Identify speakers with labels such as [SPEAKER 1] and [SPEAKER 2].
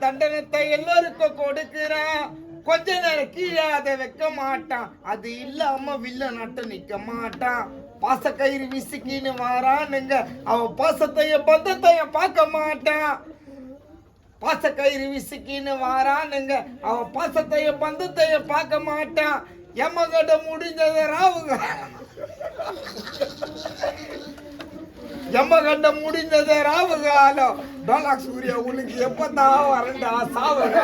[SPEAKER 1] தண்டனத்தை எல்லோருக்கும் கொடுக்கிறான். கொஞ்ச நேரம் கீழே அதை வைக்க மாட்டான். அது இல்லாம வில்ல நட்டு நிக்க மாட்டான். பாச கயிறு விசுக்கின்னு வாரானுங்க. அவன் பாசத்தையும் பந்தத்தையும் பார்க்க மாட்டான். பாச கயிறு விசுக்கின்னு வாரானுங்க. அவன் பாசத்தையும் பந்தத்தையும் பார்க்க மாட்டான். எம்மகட்ட முடிஞ்சத ராவுங்க. எம்மகண்ட முடிஞ்சத ராவுகாலம். டோலாக் சூர்யா உனக்கு எப்பதான் வரண்டா சாவுங்க.